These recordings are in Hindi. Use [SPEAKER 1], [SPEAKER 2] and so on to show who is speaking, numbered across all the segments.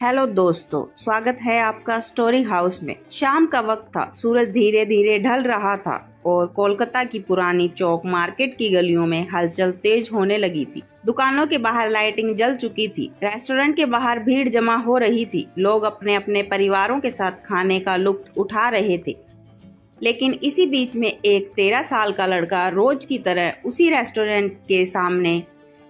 [SPEAKER 1] हेलो दोस्तों, स्वागत है आपका स्टोरी हाउस में। शाम का वक्त था, सूरज धीरे धीरे ढल रहा था और कोलकाता की पुरानी चौक मार्केट की गलियों में हलचल तेज होने लगी थी। दुकानों के बाहर लाइटिंग जल चुकी थी, रेस्टोरेंट के बाहर भीड़ जमा हो रही थी। लोग अपने अपने परिवारों के साथ खाने का लुत्फ उठा रहे थे। लेकिन इसी बीच में एक 13 साल का लड़का रोज की तरह उसी रेस्टोरेंट के सामने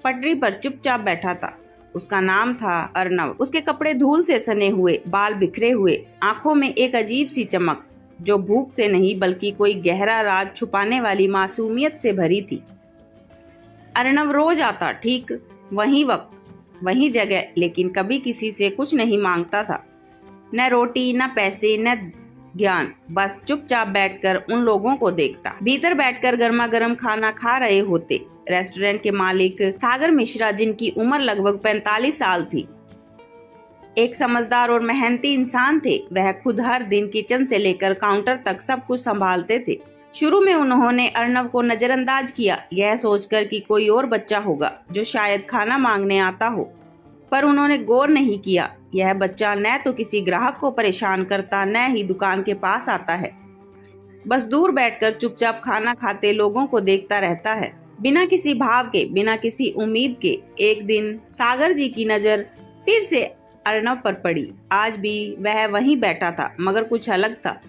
[SPEAKER 1] पटरी पर चुपचाप बैठा था। उसका नाम था अर्नव। उसके कपड़े धूल से सने हुए, बाल बिखरे हुए, आंखों में एक अजीब सी चमक जो भूख से नहीं बल्कि कोई गहरा राज छुपाने वाली मासूमियत से भरी थी। अर्नव रोज आता, ठीक वही वक्त, वही जगह, लेकिन कभी किसी से कुछ नहीं मांगता था। न रोटी, न पैसे, न ज्ञान, बस चुपचाप बैठकर उन लोगों को देखता। भीतर बैठकर गर्मा गर्म खाना खा रहे होते रेस्टोरेंट के मालिक सागर मिश्रा, जिनकी उम्र लगभग 45 साल थी। एक समझदार और मेहनती इंसान थे। वह खुद हर दिन किचन से लेकर काउंटर तक सब कुछ संभालते थे। शुरू में उन्होंने अर्नव को नजरअंदाज किया, यह सोचकर कि कोई और बच्चा होगा जो शायद खाना मांगने आता हो। पर उन्होंने गौर नहीं किया, यह बच्चा न तो किसी ग्राहक को परेशान करता, न ही दुकान के पास आता है। बस दूर बैठकर चुपचाप खाना खाते लोगों को देखता रहता है, बिना किसी भाव के, बिना किसी उम्मीद के। एक दिन सागर जी की नजर फिर से अर्नव पर पड़ी। आज भी वह वहीं बैठा था, मगर कुछ अलग था।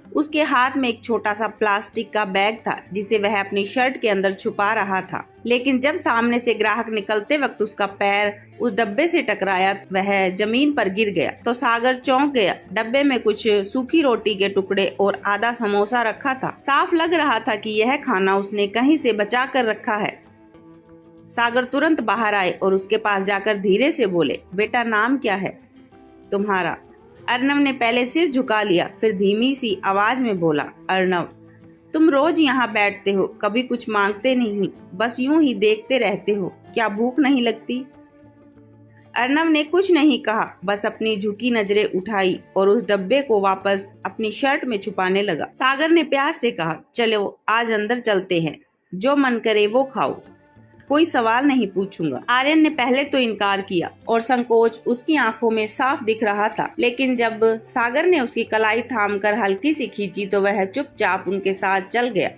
[SPEAKER 1] उसके हाथ में एक छोटा सा प्लास्टिक का बैग था जिसे वह अपनी शर्ट के अंदर छुपा रहा था। लेकिन जब सामने से ग्राहक निकलते वक्त उसका पैर उस डब्बे से टकराया, वह जमीन पर गिर गया तो सागर चौंक गया। डब्बे में कुछ सूखी रोटी के टुकड़े और आधा समोसा रखा था। साफ लग रहा था कि यह खाना उसने कहीं से बचा कर रखा है। सागर तुरंत बाहर आए और उसके पास जाकर धीरे से बोले, बेटा नाम क्या है तुम्हारा? अर्नव ने पहले सिर झुका लिया, फिर धीमी सी आवाज में बोला, अर्नव, तुम रोज यहाँ बैठते हो, कभी कुछ मांगते नहीं, बस यूं ही देखते रहते हो, क्या भूख नहीं लगती? अर्नव ने कुछ नहीं कहा, बस अपनी झुकी नजरें उठाई और उस डब्बे को वापस अपनी शर्ट में छुपाने लगा। सागर ने प्यार से कहा, चलो आज अंदर चलते हैं, जो मन करे वो खाओ, कोई सवाल नहीं पूछूंगा। आर्यन ने पहले तो इनकार किया और संकोच उसकी आंखों में साफ दिख रहा था। लेकिन जब सागर ने उसकी कलाई थामकर हल्की सी खींची तो वह चुपचाप उनके साथ चल गया।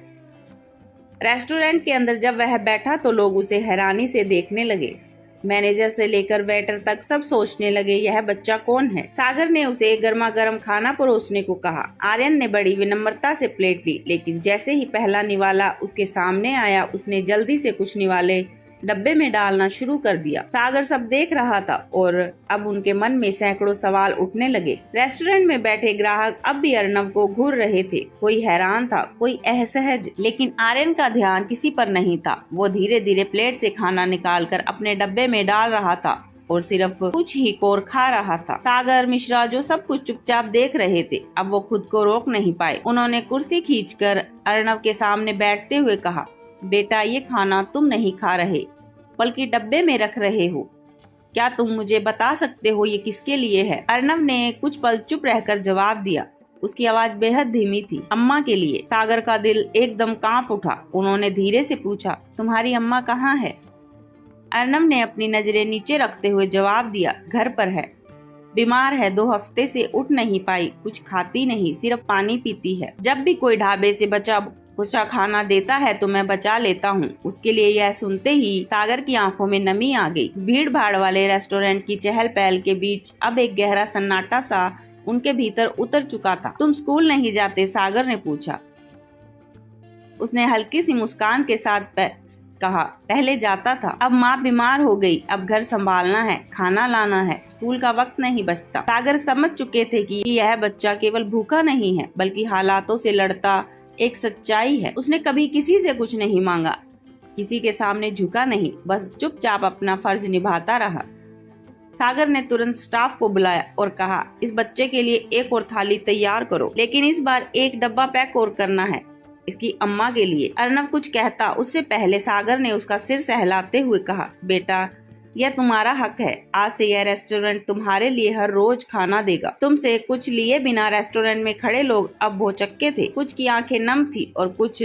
[SPEAKER 1] रेस्टोरेंट के अंदर जब वह बैठा तो लोग उसे हैरानी से देखने लगे। मैनेजर से लेकर वेटर तक सब सोचने लगे, यह बच्चा कौन है? सागर ने उसे गर्मा गर्म खाना परोसने को कहा। आर्यन ने बड़ी विनम्रता से प्लेट ली, लेकिन जैसे ही पहला निवाला उसके सामने आया, उसने जल्दी से कुछ निवाले डब्बे में डालना शुरू कर दिया। सागर सब देख रहा था और अब उनके मन में सैकड़ों सवाल उठने लगे। रेस्टोरेंट में बैठे ग्राहक अब भी अर्नव को घूर रहे थे। कोई हैरान था, कोई असहज, लेकिन आर्यन का ध्यान किसी पर नहीं था। वो धीरे धीरे प्लेट से खाना निकालकर अपने डब्बे में डाल रहा था और सिर्फ कुछ ही कोर खा रहा था। सागर मिश्रा जो सब कुछ चुपचाप देख रहे थे, अब वो खुद को रोक नहीं पाए। उन्होंने कुर्सी खींचकर अर्नव के सामने बैठते हुए कहा, बेटा ये खाना तुम नहीं खा रहे बल्कि डब्बे में रख रहे हो। क्या तुम मुझे बता सकते हो ये किसके लिए है? अर्नव ने कुछ पल चुप रहकर जवाब दिया। उसकी आवाज बेहद धीमी थी, अम्मा के लिए। सागर का दिल एकदम कांप उठा। उन्होंने धीरे से पूछा, तुम्हारी अम्मा कहाँ है? अर्नव ने अपनी नजरें नीचे रखते हुए जवाब दिया, घर पर है, बीमार है, 2 हफ्ते से उठ नहीं पाई, कुछ खाती नहीं, सिर्फ पानी पीती है। जब भी कोई ढाबे से बचा कुचा खाना देता है तो मैं बचा लेता हूँ उसके लिए। यह सुनते ही सागर की आंखों में नमी आ गई। भीड़ भाड़ वाले रेस्टोरेंट की चहल पहल के बीच अब एक गहरा सन्नाटा सा उनके भीतर उतर चुका था। तुम स्कूल नहीं जाते? सागर ने पूछा। उसने हल्की सी मुस्कान के साथ कहा, पहले जाता था, अब माँ बीमार हो गई, अब घर संभालना है, खाना लाना है, स्कूल का वक्त नहीं बचता। सागर समझ चुके थे कि यह बच्चा केवल भूखा नहीं है बल्कि हालातों से लड़ता एक सच्चाई है। उसने कभी किसी से कुछ नहीं मांगा, किसी के सामने झुका नहीं, बस चुपचाप अपना फर्ज निभाता रहा। सागर ने तुरंत स्टाफ को बुलाया और कहा, इस बच्चे के लिए एक और थाली तैयार करो, लेकिन इस बार एक डब्बा पैक और करना है, इसकी अम्मा के लिए। अर्नव कुछ कहता उससे पहले सागर ने उसका सिर सहलाते हुए कहा, बेटा यह तुम्हारा हक है, आज से यह रेस्टोरेंट तुम्हारे लिए हर रोज खाना देगा। तुमसे कुछ लिए बिना रेस्टोरेंट में खड़े लोग अब भौचक्के थे, कुछ की आंखें नम थी और कुछ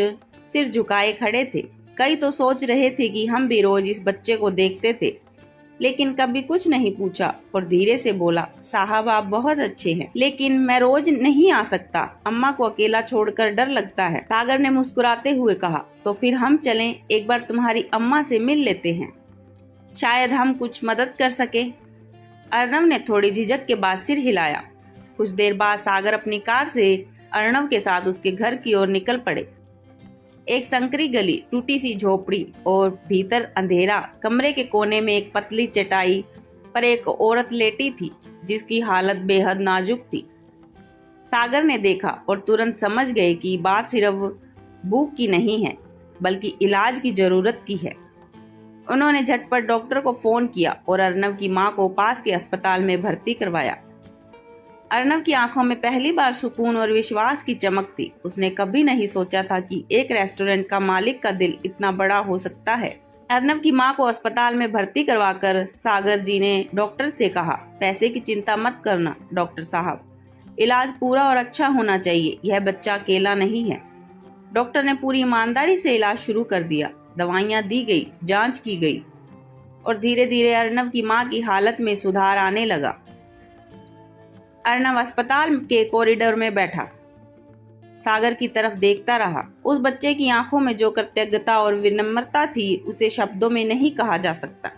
[SPEAKER 1] सिर झुकाए खड़े थे। कई तो सोच रहे थे कि हम भी रोज इस बच्चे को देखते थे, लेकिन कभी कुछ नहीं पूछा और धीरे से बोला, साहब आप बहुत अच्छे हैं, लेकिन मैं रोज नहीं आ सकता, अम्मा को अकेला छोड़कर डर लगता है। सागर ने मुस्कुराते हुए कहा, तो फिर हम चलें, एक बार तुम्हारी अम्मा से मिल लेते हैं, शायद हम कुछ मदद कर सके। अर्णव ने थोड़ी झिझक के बाद सिर हिलाया। कुछ देर बाद सागर अपनी कार से अर्णव के साथ उसके घर की ओर निकल पड़े। एक संकरी गली, टूटी सी झोपड़ी और भीतर अंधेरा। कमरे के कोने में एक पतली चटाई पर एक औरत लेटी थी जिसकी हालत बेहद नाजुक थी। सागर ने देखा और तुरंत समझ गए कि बात सिर्फ भूख की नहीं है बल्कि इलाज की जरूरत की है। उन्होंने झटपट डॉक्टर को फोन किया और अर्णव की मां को पास के अस्पताल में भर्ती करवाया। अर्णव की आंखों में पहली बार सुकून और विश्वास की चमक थी। उसने कभी नहीं सोचा था कि एक रेस्टोरेंट का मालिक का दिल इतना बड़ा हो सकता है। अर्णव की मां को अस्पताल में भर्ती करवाकर सागर जी ने डॉक्टर से कहा, पैसे की चिंता मत करना डॉक्टर साहब, इलाज पूरा और अच्छा होना चाहिए, यह बच्चा अकेला नहीं है। डॉक्टर ने पूरी ईमानदारी से इलाज शुरू कर दिया। दवाइयां दी गई, जांच की गई और धीरे धीरे अर्णव की मां की हालत में सुधार आने लगा। अर्णव अस्पताल के कॉरिडोर में बैठा सागर की तरफ देखता रहा। उस बच्चे की आंखों में जो कृतज्ञता और विनम्रता थी उसे शब्दों में नहीं कहा जा सकता।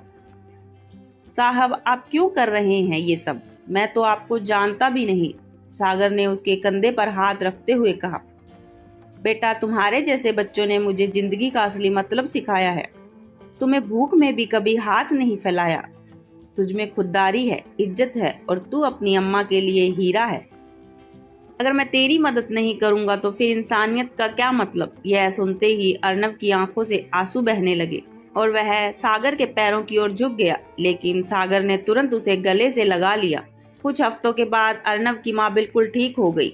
[SPEAKER 1] साहब आप क्यों कर रहे हैं ये सब, मैं तो आपको जानता भी नहीं, सागर ने उसके कंधे पर हाथ रखते हुए कहा। बेटा तुम्हारे जैसे बच्चों ने मुझे जिंदगी का असली मतलब सिखाया है। तुम्हें भूख में भी कभी हाथ नहीं फैलाया। तुझमें खुददारी है, इज्जत है और तू अपनी अम्मा के लिए हीरा है। अगर मैं तेरी मदद नहीं करूंगा तो फिर इंसानियत का क्या मतलब। यह सुनते ही अर्णव की आंखों से आंसू बहने लगे और वह सागर के पैरों की ओर झुक गया, लेकिन सागर ने तुरंत उसे गले से लगा लिया। कुछ हफ्तों के बाद अर्णव की माँ बिल्कुल ठीक हो गई।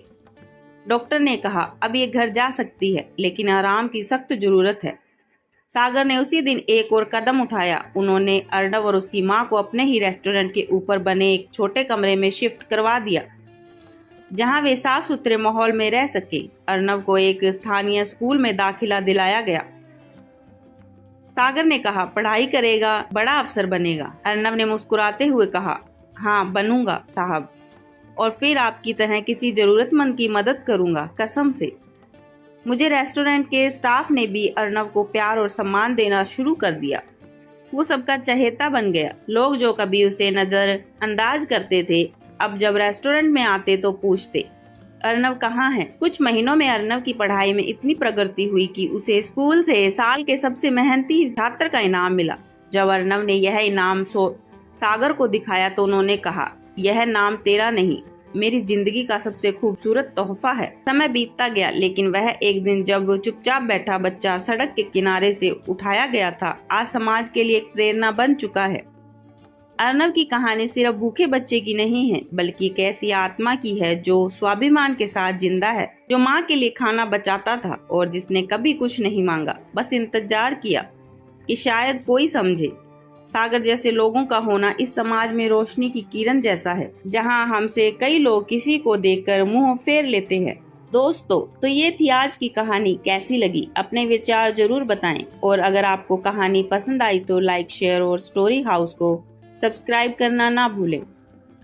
[SPEAKER 1] डॉक्टर ने कहा, अब ये घर जा सकती है, लेकिन आराम की सख्त जरूरत है। सागर ने उसी दिन एक और कदम उठाया। उन्होंने अर्णव और उसकी मां को अपने ही रेस्टोरेंट के ऊपर बने एक छोटे कमरे में शिफ्ट करवा दिया, जहां वे साफ सुथरे माहौल में रह सके। अर्णव को एक स्थानीय स्कूल में दाखिला दिलाया गया। सागर ने कहा, पढ़ाई करेगा, बड़ा अफसर बनेगा। अर्णव ने मुस्कुराते हुए कहा, हाँ बनूंगा साहब, और फिर आपकी तरह किसी जरूरतमंद की मदद करूंगा, कसम से। मुझे रेस्टोरेंट के स्टाफ ने भी अर्णव को प्यार और सम्मान देना शुरू कर दिया। वो सबका चहेता बन गया। लोग जो कभी उसे नजरअंदाज करते थे, अब जब रेस्टोरेंट में आते तो पूछते, अर्णव कहाँ है। कुछ महीनों में अर्णव की पढ़ाई में इतनी प्रगति हुई कि उसे स्कूल से साल के सबसे मेहनती छात्र का इनाम मिला। जब अर्णव ने यह इनाम सागर को दिखाया तो उन्होंने कहा, यह नाम तेरा नहीं, मेरी जिंदगी का सबसे खूबसूरत तोहफा है। समय बीतता गया, लेकिन वह एक दिन जब चुपचाप बैठा बच्चा सड़क के किनारे से उठाया गया था, आज समाज के लिए एक प्रेरणा बन चुका है। अर्णव की कहानी सिर्फ भूखे बच्चे की नहीं है, बल्कि एक ऐसी आत्मा की है जो स्वाभिमान के साथ जिंदा है, जो माँ के लिए खाना बचाता था और जिसने कभी कुछ नहीं मांगा, बस इंतजार किया कि शायद कोई समझे। सागर जैसे लोगों का होना इस समाज में रोशनी की किरण जैसा है, जहां हमसे कई लोग किसी को देखकर मुंह फेर लेते हैं। दोस्तों, तो ये थी आज की कहानी। कैसी लगी अपने विचार जरूर बताएं, और अगर आपको कहानी पसंद आई तो लाइक, शेयर और स्टोरी हाउस को सब्सक्राइब करना ना भूलें।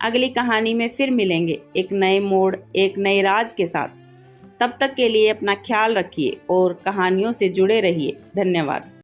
[SPEAKER 1] अगली कहानी में फिर मिलेंगे, एक नए मोड़, एक नए राज के साथ। तब तक के लिए अपना ख्याल रखिए और कहानियों से जुड़े रहिए। धन्यवाद।